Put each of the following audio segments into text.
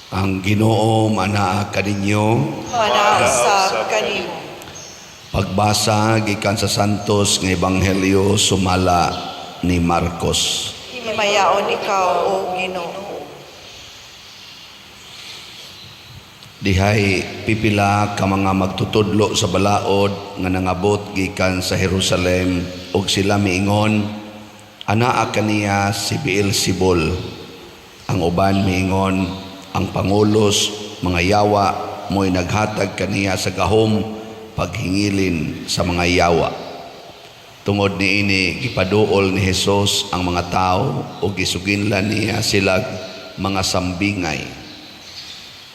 Ang Ginoo manaa kaninyo. Manausab kanimo. Pagbasa gikan sa Santos nga Ebanghelyo sumala ni Marcos. Himayaon ikaw, O Ginoo. Dihay pipila ka mga magtutudlo sa balaod nga nangabot gikan sa Jerusalem ug sila miingon, anaa kaniya si Beelzebul. Ang uban miingon, ang pangulos mga yawa mo'y naghatag kaniya sa gahom paghingilin sa mga yawa. Tungod niini gipaduol ni Hesus ang mga tao ug gisuginlan niya sila mga sambingay.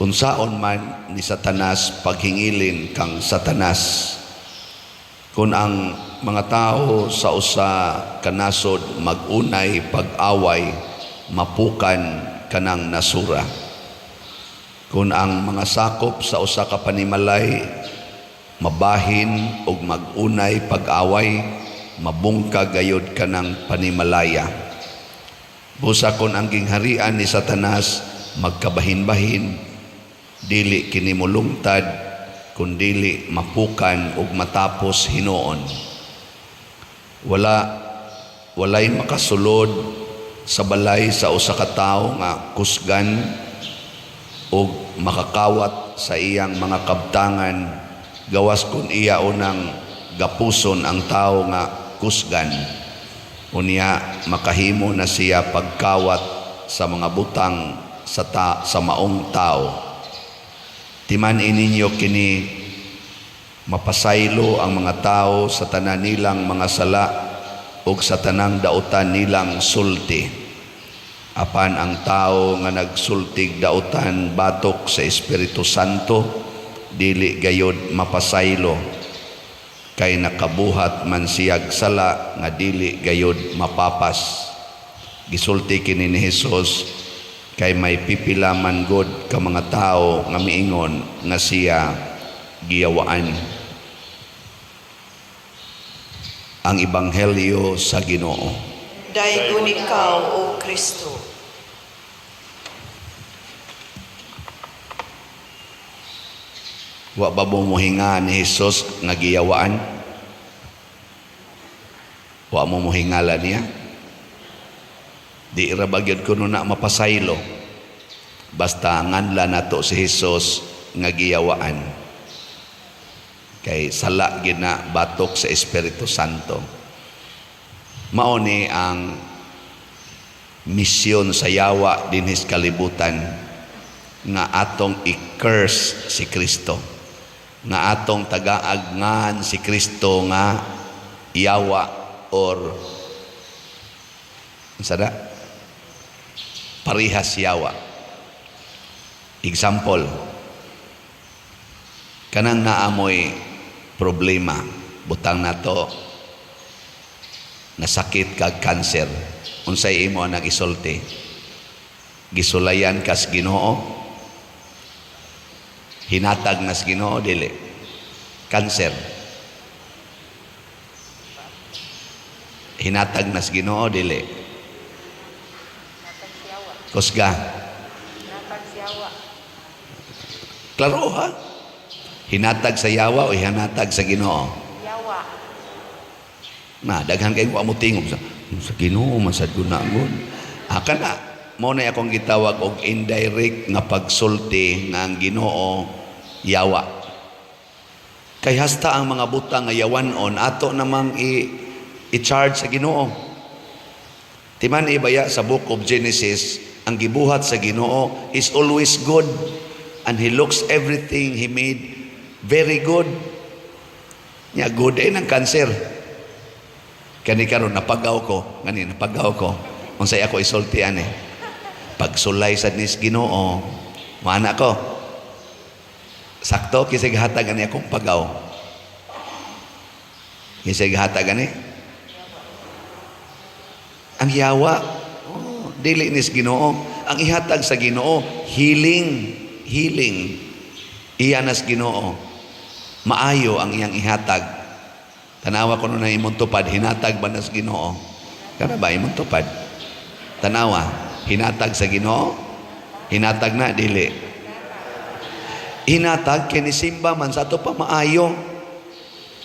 Unsaon man ni Satanas paghingilin kang Satanas. Kung ang mga tao sa usa kanasod magunay pag-away, mapukan kanang nasura. Kung ang mga sakop sa usa ka panimalay mabahin ug magunay pag-away, mabungka gayud kanang panimalaya. Busa kon ang gingharian ni Satanas magkabahin-bahin, dili kini mulungtad kundili mapukan ug matapos hinuon. Walay makasulod sa balay sa usa ka tawo nga kusgan ug makakawat sa iyang mga kabtangan gawas kun iya unang gapuson ang tawo nga kusgan. Unya makahimo na siya pagkawat sa mga butang sa maong tao. Timan ininyo kini mapasaylo ang mga tao sa tanan nilang mga sala ug sa tanang dautan nilang sulti. Apan ang tao nga nagsultig dautan batok sa Espiritu Santo, dili gayud mapasaylo, kay nakabuhat man siyag sala nga dili gayud mapapas. Gisulti kini ni Hesus kay may pipila man god ka mga tao nga miingon nga siya giyawaan. Ang Ebanghelyo sa Ginoo. Daygon ikaw, O Kristo. Wa ba mo mohinga ni Hesus nga giyawaan? Wa mo mohingala niya? Di ra bagyod kuno na mapasaylo. Basta nganla nato si Hesus nga giyawaan. Kay sala gid na batok sa Espiritu Santo. Mao ni ang misyon sa yawa dinhis kalibutan nga atong i-curse si Kristo. Nga atong tagaagnan si Kristo nga yawa or sada parihas yawa. Example, kanang naamoy problema, butang nato nasakit kag cancer, unsay imo nang isulti? Gisulayan kas Ginoo, hinatag nas Ginoo dili cancer, hinatag nas Ginoo dili kusga. Klaro ha? Hinatag sa yawa o hinatag sa Ginoo? Yawa. Na, daghan kayo mo tingog sa Ginoo, masad ko na ngon. Kana, mo na akong gitawag og indirect nga pagsulti nga ang Ginoo yawa. Kay hasta ang mga butang nga yawanon, ato namang i-charge sa Ginoo. Timan ibaya sa book of Genesis, ang gibuhat sa Ginoo is always good and He looks everything He made very good. Nya good ay ng cancer. Kani karon napagaw ko, unsay ako isultian pagsulay sa nis Ginoo, mana ko sakto kisig hatag ani akong pagaw. Kisig hatag ani ang yawa, dili nis Ginoo. Ang ihatag sa Ginoo, healing. Iyanas Ginoo. Maayo ang iyang ihatag. Tanawa ko na imong tupad, hinatag ba nas Ginoo? Kana ba imong tupad? Tanawa, hinatag sa Ginoo? Hinatag na dili. Hinatag kini simba man sa ato pa maayo.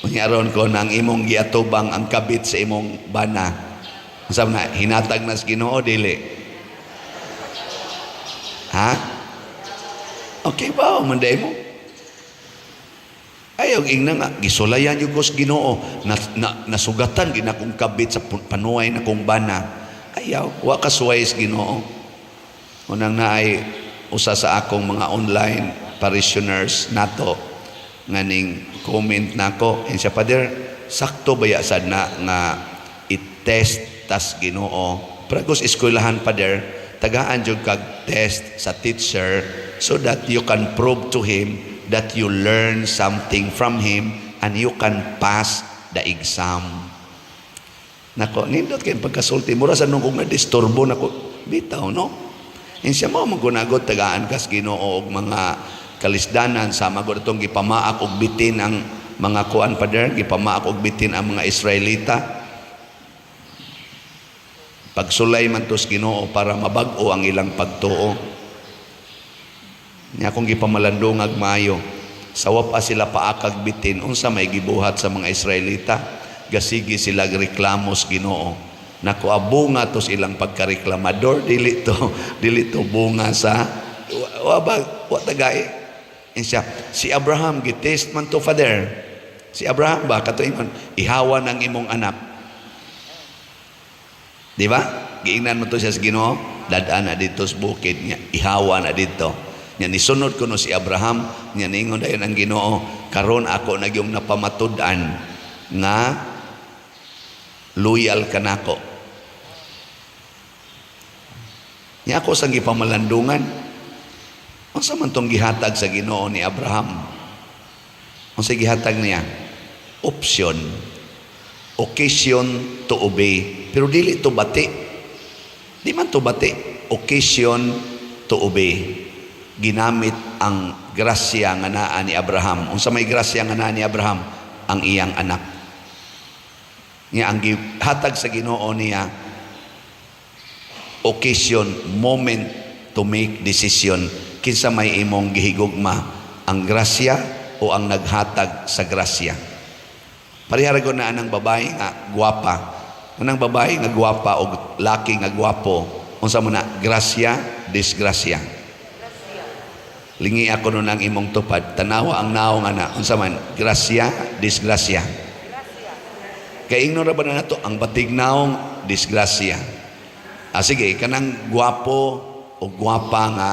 Unyaron ko nang imong giatubang ang kabit sa imong bana. Unsa na hinatag na sa Ginoo dili. Ha? Okay ba manday mo? Ayaw ingna nga gisulayan yung ko sa Ginoo nasugatan gina kong kabit sa panuway na kong bana. Ayaw wa kasuway sa Ginoo. Unang naay usa sa akong mga online parishioners nato nganing comment nako insya Father sakto baya sad na nga i-test tas Ginoo pragos eskwelahan Father tagaan jud kag test sa teacher so that you can prove to him that you learn something from him and you can pass the exam. Nako nindot kay pagkasulti mura sa nung kung na-disturbo nako bitaw no. Insya mo magkunagot tagaan kas Ginoo og mga kalisdanan sa magod itong gipamaak og bitin ang mga kuan Father, gipamaak og bitin ang mga Israelita. Pagsulay man tos Ginoo para mabag-o ang ilang pagtuo. Nya kung gipamalandungag maayo, sawa pa sila paakag bitin unsa may gibuhat sa mga Israelita, gasigi sila reklamo sa Ginoo. Naku abunga tos ilang pagkareklamador dili to bunga sa wa tagay. Insya si Abraham gitest man to Father. Si Abraham ba katuingon ihawa ng imong anak. Di ba? Giingnan mo to siya sa Ginoo, dadaan na dito sa bukid niya, ihawa na dito. Nya nisunod ko no si Abraham, nya ningon dayon ang Ginoo, karon ako nagyong napamatud-an nga loyal ka nako. Nya ako sang gipamalandungan. Unsa man tong gihatag sa Ginoo ni Abraham? Unsa gihatag niya? Option. Occasion to obey. Pero dili to bati. Di man to bati. Occasion to obey. Ginamit ang grasya nga naa ni Abraham. Unsa may grasya nga naa ni Abraham? Ang iyang anak. Niya ang gihatag sa Ginoo niya occasion, moment to make decision. Kinsa may imong gihigugma, ang grasya o ang naghatag sa grasya. Pariharagon na anang babae nga gwapa. Anang babae nga gwapa o laki nga gwapo. Unsa mo na grasya, disgrasya. Lingi ako nun ang imong tupad. Tanawa ang naong ana. Unsa man grasya, disgrasya. Kay ignorant ba na nato ang batig naong disgrasya. Sige, kanang gwapo o gwapa nga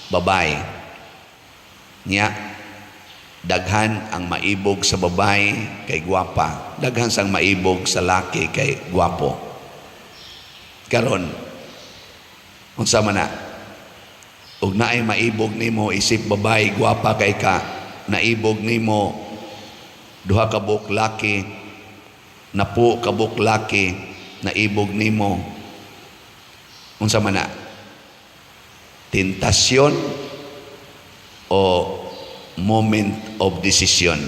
babae. Nya, daghan ang maibog sa babae kay gwapa. Daghan sang maibog sa laki kay gwapo. Karon, unsa man na? Ug naay maibog nimo isip babae gwapa kay ka, naibog nimo duha ka buok laki, napo ka buok laki, naibog nimo unsa man na tentasyon o moment of decision.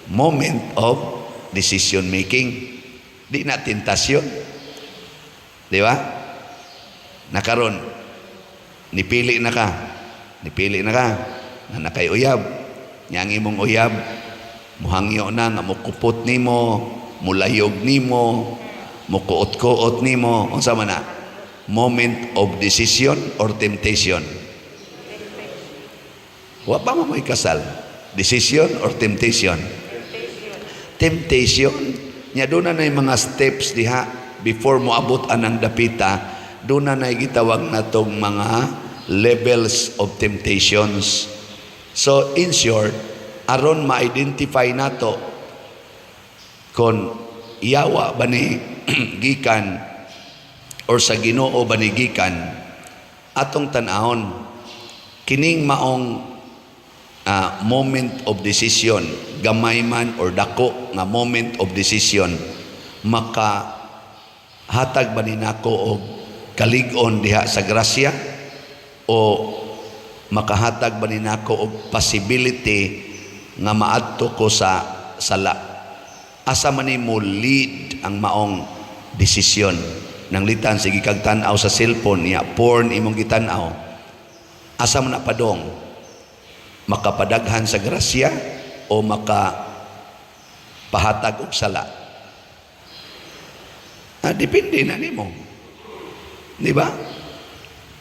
Moment of decision making. Di na tentasyon. Di ba? Nakaron nipili na ka na nakay uyab. Nya ang imong uyab muhangyo na nga mukupot nimo, mulayog nimo, mukuot-kuot nimo, unsa man na? Moment of decision or temptation? Wa pa mo may kasal. Decision or temptation? Temptation. Nya doon na mga steps diha before mo abot anang dapita, doon na gitawag natong mga levels of temptations. So in short, aron ma-identify nato kung iyawa ba ni gikan or sa Ginoo ba ni gikan, atong tan-ahon kining maong moment of decision, gamay man or dako nga moment of decision, maka hatag ba ni nako og kalig-on diha sa grasya o makahatag ba ni nako og possibility nga maadto ko sa sala? Asa man mo lead ang maong desisyon? Nanglitan sige kag tan-aw sa cellphone niya, porn imong gitan-aw. Asa man na padong? Makapadaghan sa grasya o makapahatag og sala? Depende na nimo. Di ba?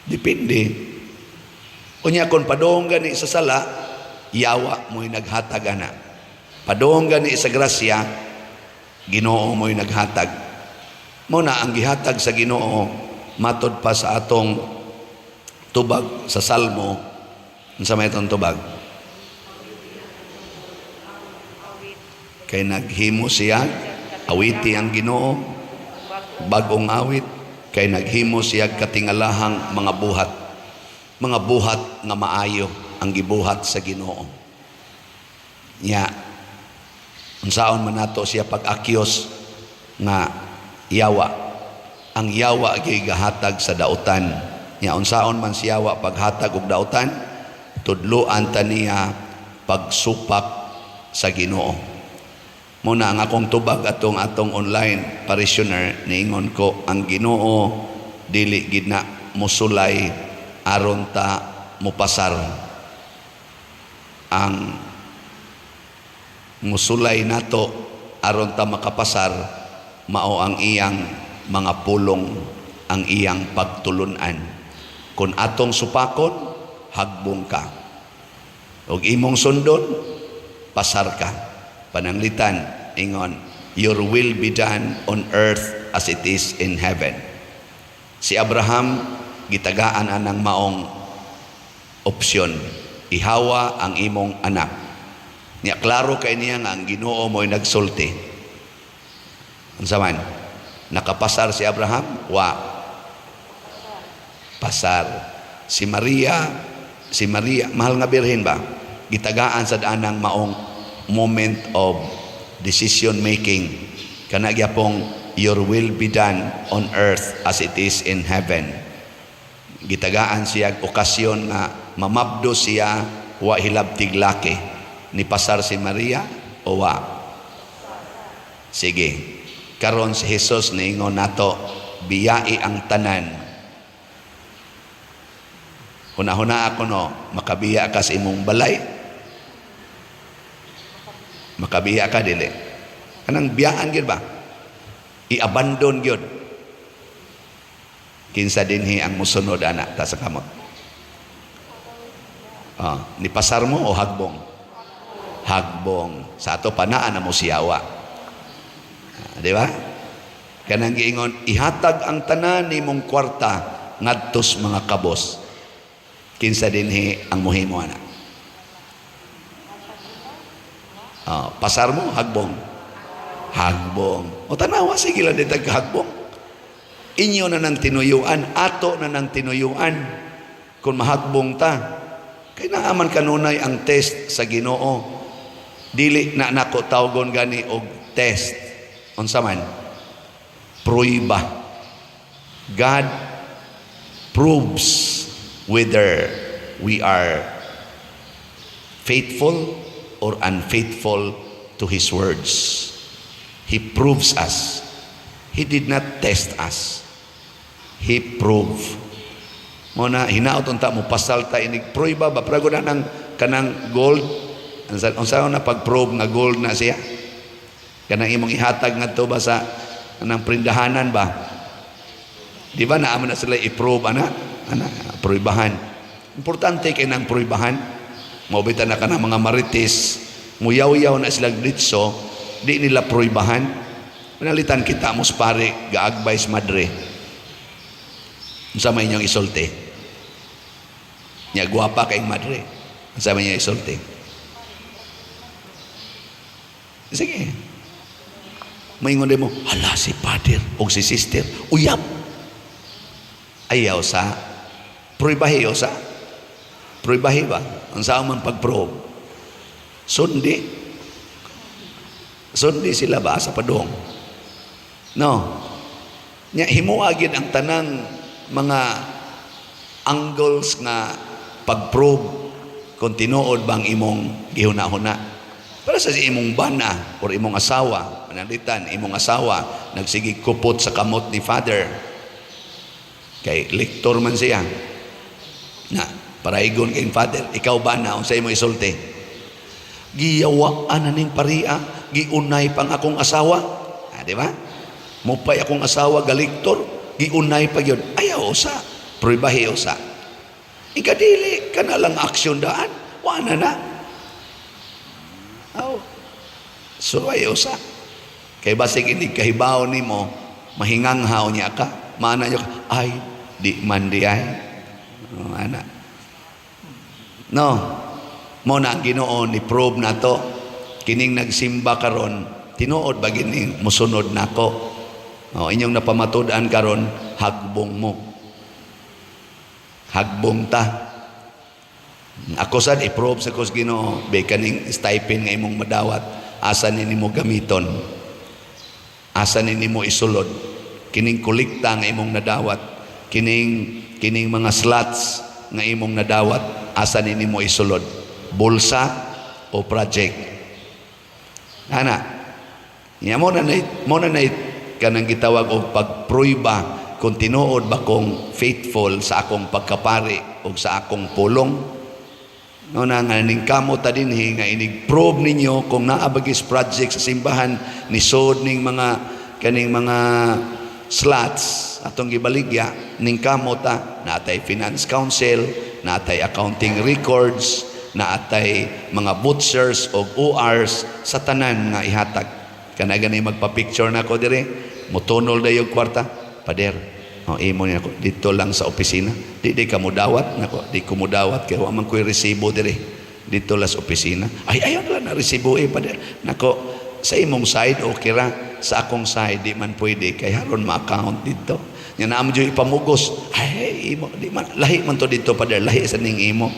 Depende. Unya kon padong gani sa sala, yawa mo'y naghatag ana. Padong gani sa grasya, Ginoo mo'y naghatag. Muna ang gihatag sa Ginoo matod pa sa atong tubag sa Salmo. Unsa may itong tubag? Kay naghimo siya, awiti ang Ginoo, bagong awit, kay naghimo siya katingalahang mga buhat. Mga buhat nga maayo ang gibuhat sa Ginoo. Nya, unsaon man nato siya pag-akyos nga yawa. Ang yawa gigahatag sa dautan. Nya unsaon man si yawa paghatag og dautan, tudloan ta niya pagsupak sa Ginoo. Muna ang akong tubag atong online parishioner niingon ko, ang Ginoo dili gid na musulay aron ta mupasar. Ang musulay nato aron ta makapasar mao ang iyang mga pulong, ang iyang pagtulunan. Kung atong supakon, hagbong ka. Og imong sundon, pasar ka. Pananglitan, ingon, your will be done on earth as it is in heaven. Si Abraham, gitagaan anang maong opsyon. Ihawa ang imong anak. Niya klaro kay niya nga ang Ginoo mo'y nagsulti. Unsa man? Nakapasar si Abraham? Wa. Pasar. Si Maria, mahal nga birhen ba? Gitagaan sa danang maong moment of decision making. Kana gyapong your will be done on earth as it is in heaven. Gitagaan siya okasyon nga mamabdo siya wa hilabtig laki. Ni pasar si Maria o wa? Sige. Karon si Jesus niingon nato, biyai ang tanan. Huna-huna ako no, makabiya ka sa imong balay. Makabiya ka dili. Kanang biyaan gyud ba? I-abandon gyud. Kinsa dinhi ang musunod ana ta sa kamot. Ni pasar mo o hagbong? Hagbong. Sa ato panaan na mo siyawa. Di ba? Kanang giingon, ihatag ang tanan ni mong kwarta ngadtos mga kabos. Kinsa dinhi ang muhimo ana. Pasar mo, hagbong. Hagbong. O tanawa, sige lang ditag hagbong. Inyo na ng tinuyuan, ato na ng tinuyuan. Kung mahagbong ta, kay naaman kanunay ang test sa Ginoo. Dili na nako tawgon gani og test. Unsa man? Pruiba. God proves whether we are faithful or unfaithful to His words. He proves us. He did not test us. He proved. Muna hinaot unta mo pasalta inig pruiba ba prago na ng kanang gold. Unsa na pag-prove nga gold na siya? Kanang imong ihatag ngadto ba sa anang prindahanan ba? Di ba naaman na sila i-prove pruibahan. Importante kay nang pruibahan. Maubita na ka ng mga marites, muyaw-yaw na silang ditso, di nila pruibahan. Pinalitan kita mos pare, ga-advise madre. Unsa may inyong isulti? Nya guwapa kay madre. Unsa may inyong isulti? Sige. Maingon mo, hala si father o si sister, uyab. Ayaw sa, pruibahi o sa. Pruibahi ba? Ang saan man pag-probe. Sundi. Sundi sila ba sa padong? No. Himuagin ang tanang mga angles nga pag-probe kung tinuod bang imong gihuna-huna. Para sa imong bana or imong asawa, manalitan, imong asawa, nagsigig kupot sa kamot ni father, Kay lektor man siya. Na, paraigon kay Father, ikaw ba na unsay mo isulti? Giyawaan na ning paria, giunay pang akong asawa. Di ba? Mupay akong asawa galektor, giunay pa yun. Ayaw usa, pruibahi usa. Ikadili ka na lang aksyon daan, wala na. So ayaw usa. Kay basig hindi kahibaw ni mo, mahinganghaw niya ka, maana niyo, ay, di man di ay. Ana. No, mo na ang Ginoo ni prove na to, kining nagsimba karon, tinuod ba gini, musunod nako. Inyong napamatud-an karon, hagbong mo. Hagbong ta. Ako sad i-prove sa kus Ginoo, be kaning stipend nga imong madawat, asa nimo gamiton. Asa nimo isulod. Kining kolekta nga imong nadawat, kining mga slots nga imong nadawat, asa nimo isulod. Bulsa o project. Ana. Nya mo na kanang gitawag og pagpruiba kung tinuod ba kong faithful sa akong pagkapari o sa akong pulong. No na nga ning kamo ta dinhi nga inig-prove ninyo kung naabagis project sa simbahan ni sod ning mga kaning mga slots atong gibaligya ning kamo ta naatay finance council, naatay accounting records, naatay mga butchers o ORs sa tanan nga ihatag. Kana gani magpa-picture na ko dire, mutunol dayo kwarta, pader. Imo niya ako dito lang sa opisina. Di ka mudawat nako, di ko mudawat kay wa man ko'y resibo dire. Dito lang sa opisina. Ay ayon lang na resibo pader. Nako sa imong side okay ra, sa akong side di man pwede kay haron ma-account dito. Nya naam jud ipamugos. Ay imo di man lahi man to dito pader, lahi sa ning imo.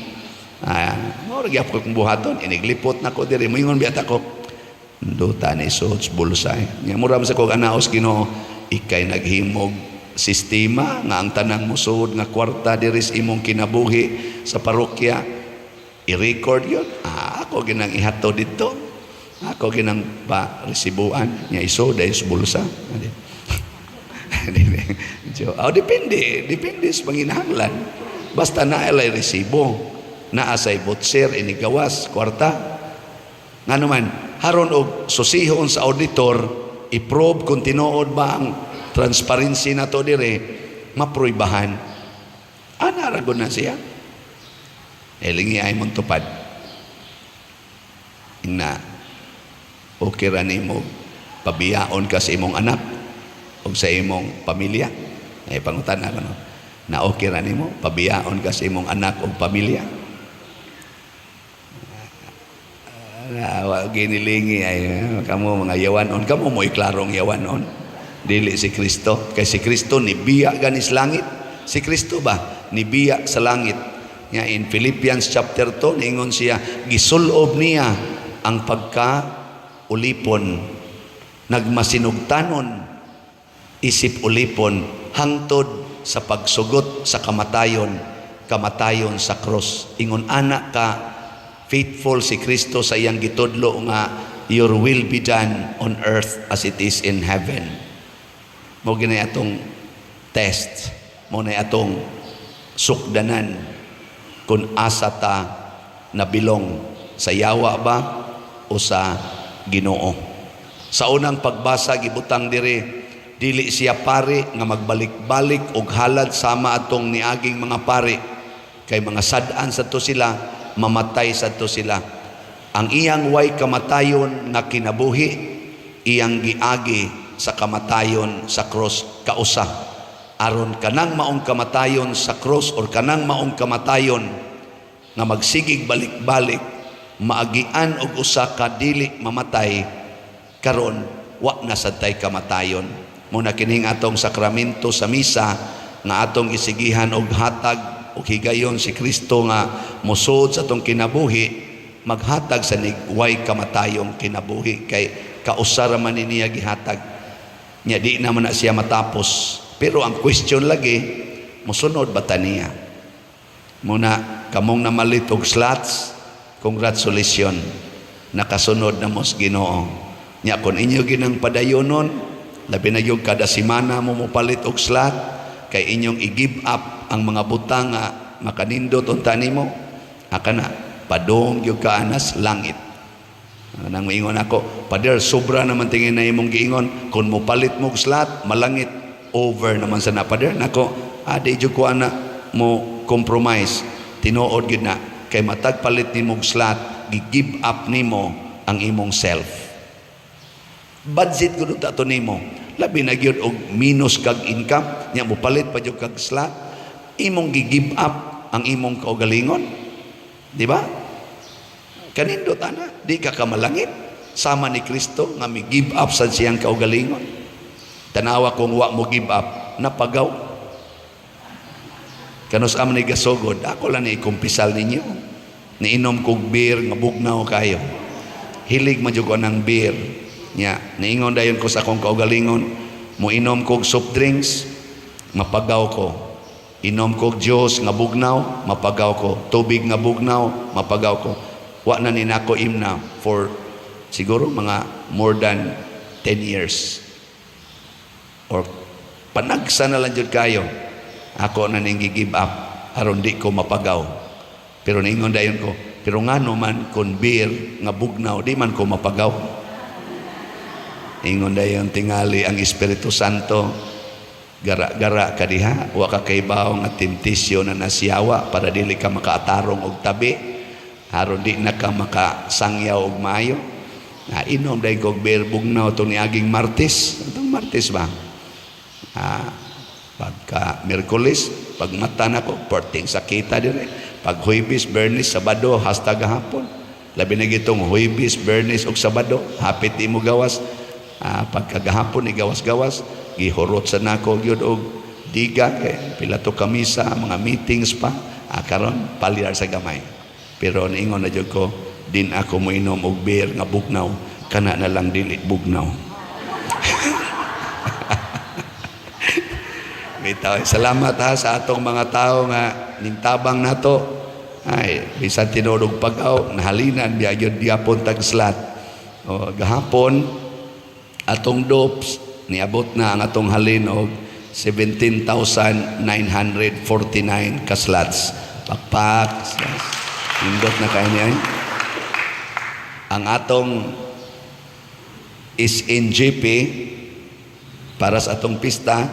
Mo ra gyapon kong buhaton, iniglipot nako dire. Moingon biata ko. Duta ni suits bulsay. Nya mura sa kog anaos Ginoo, ikay naghimog sistema nga ang tanang musud nga kwarta diris imong kinabuhi sa parokya i-record yun. Ako ginang ihato dito, ako ginang pa resibuan nya iso dahil sa bulsa. Depende sa panginahanglan. Basta nailay resibo, naasay butser inigawas kwarta nga naman haron og susihon sa auditor i-probe kung tinuod ba ang transparency na to dire, mapruibahan. Ragon na siya. Elingi ay mong tupad. Na, okay ra nimo pabiyaon ka sa imong anak o sa imong pamilya. Ay pangutan na no? Na okay ra nimo pabiyaon ka sa imong anak o pamilya. Ginilingi ay kamo mga yawanon, kamo mo iklarong yawanon. Dili si Kristo, kay si Kristo nibiya ganis langit. Si Kristo ba nibiya sa langit? Nga in Philippians chapter 2 ningon siya, gisulob niya ang pagka-ulipon, nagmasinugtanon isip ulipon hangtod sa pagsugot sa kamatayon sa cross. Ingon anak ka faithful si Kristo sa iyang gitudlo nga your will be done on earth as it is in heaven. Mo ginay atong test, mo na atong sukdanan kung asa ta nabilong sa yawa ba o sa Ginoo. Sa unang pagbasa gibutang dire, dili siya pari nga magbalik-balik og halad sama atong niaging mga pari kay mga sad-an sa to sila, mamatay sa to sila. Ang iyang way kamatayon nga kinabuhi, iyang giagi sa kamatayon sa cross kausa. Aron kanang maong kamatayon sa cross or kanang maong kamatayon nga magsigig balik-balik, maagian og usa ka dili mamatay, karon wa na sad tay kamatayon. Muna kining atong sakramento sa misa nga atong isigihan og hatag og higayon si Kristo nga musod sa atong kinabuhi, maghatag sa way kamatayong kinabuhi kay kausara man niya gihatag. Nya di naman na siya matapos. Pero ang question lagi, musunod ba ta niya? Muna kamong namalit og slots, congratulations, nakasunod na mos Ginoo. Nya kun inyo ginang padayonon, labi na yung kada semana mo palit og slot, kay inyong i-give up ang mga butang nga makanindot unta nimo, aka na padong gyud ka anas langit. Nang moingon ako, Pader, sobra naman tingin na imong giingon, kung mo palit mo og slot, malangit, over naman sa na. Pader, nako, di jud ko ana mo compromise, tinuod gyud na, kay matag palit nimo og slot, gi-give up nimo ang imong self. Budget gud ta to nimo, labi na gyud og minus kag income, nya mo palit pa jud kag slot, imong gi-give up ang imong kaugalingon, di ba? Kanindot ana, di ka kamalangit sama ni Kristo nga mi give up sa siyang kaugalingon. Tanawa kung wa mo give up, napagaw. Kanus am ni gasogod, ako lang ni kumpisal ninyo. Niinom kog beer nga bugnaw kayo. Hilig man jud ko ng beer. Nya, niingon dayon ko sa akong kaugalingon, mo inom kog soft drinks, mapagaw ko. Inom kog juice nga bugnaw, mapagaw ko. Tubig nga bugnaw, mapagaw ko. Wa na ninako imna for siguro mga more than 10 years. Or panagsa na lang jud kayo. Ako na ning gi-give up aron di ko mapagaw. Pero ningon dayon ko, pero ngano man kun beer nga bugnaw di man ko mapagaw. Ingon dayon tingali ang Espiritu Santo, gara-gara ka diha, wa ka kaybaw nga temptasyon na nasiyawa para dili ka makaatarong og tabi. Haron di na ka makasangyaw og maayo. Inom dahil kong beer bugnaw itong niaging Martes. Itong Martes ba? Pagka Merkulis, pag mata na ko, porting sakita dire. Pag Huwebes, Bernis, Sabado, hasta gahapon. Labi na gitong Huwebes, Bernis, o Sabado, hapit di mo gawas. Pagka gahapon, igawas-gawas, gihurot sa nako, yun og diga, pila to kamisa, mga meetings pa. Karon palyar sa gamay. Pero niingon na jud ko, din ako mo inom og beer nga bugnaw, kana na lang dili bugnaw. Bitaw, salamat ha sa atong mga tao nga nintabang nato. Ay, bisan tinulog pagaw, nahalinan biya jud gyapon tag slot. O gahapon atong dopes niabot na ang atong halin og 17,949 ka slots. Pakpak. Indot na kayo niya. Ang atong SNGP para sa atong pista,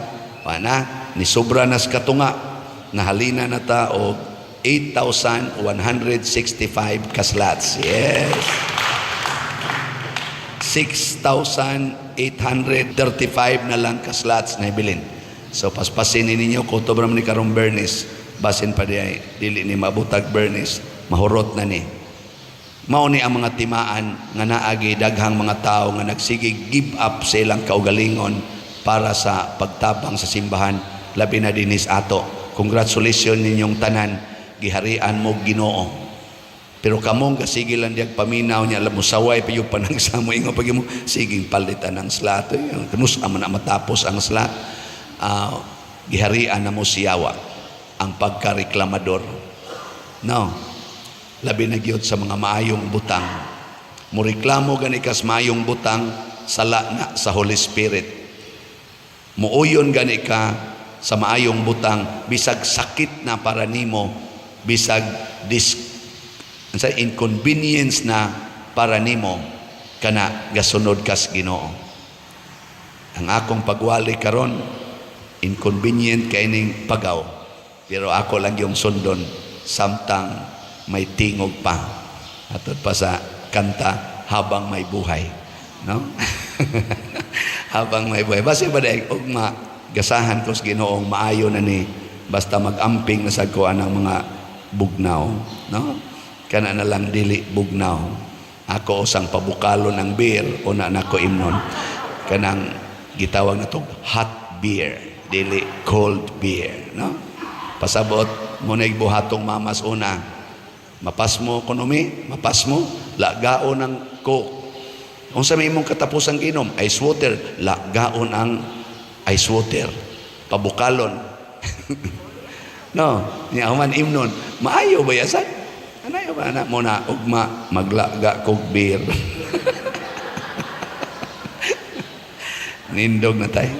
ni sobra nas katunga, nahalina na ta o 8,165 kaslots. Yes. 6,835 na lang kaslots na ibilin. So paspasin ninyo, kutob naman ni karong Bernis, basin pa diay, dili ni mabutag Bernis, mahurot na ni. Mao ni ang mga timaan nga naagi daghang mga tao nga nagsige give up sa ilang kaugalingon para sa pagtabang sa simbahan, labi na dinis ato. Congratulations ninyong tanan, giharian mo Ginoo. Pero kamong kasige lang diag paminaw niya, alam mo saway pa yung panagsamo ingo pag mo siging palitan ng slot. Kanus man na matapos ang slot. Giharian na mo siyawa ang pagkareklamador. No. Labi na gyud sa mga maayong butang. Mureklamo gani kas maayong butang, sala na sa Holy Spirit. Muuyon gani ka sa maayong butang, bisag sakit na para nimo, bisag inconvenience na para nimo, kana gasunod kas Ginoo. Ang akong pagwali karon, inconvenient kay ning pagaw, pero ako lang yung sundon samtang may tingog pa. Atod pa sa kanta, habang may buhay. No? Habang may buhay. Basta ba dahil, gasahan ko sa Ginoong maayo na ni, basta mag-amping na sa kuha ng mga bugnaw. No? Kana na lang dili bugnaw. Ako usang pabukalo ng beer, una na ko imnon. Kanang gitawag na itong hot beer, dili cold beer. No? Pasabot, muna buhatong mamas una, mapas mo ekonomi, mapas mo, lagaon ang coke. Kung sa may imong katapusang inom, ice water, lagaon ang ice water. Pabukalon. No, niya man imnon, maayo ba yasan? Anayo ba na mo na ugma maglaga kog beer. Nindog na tayo.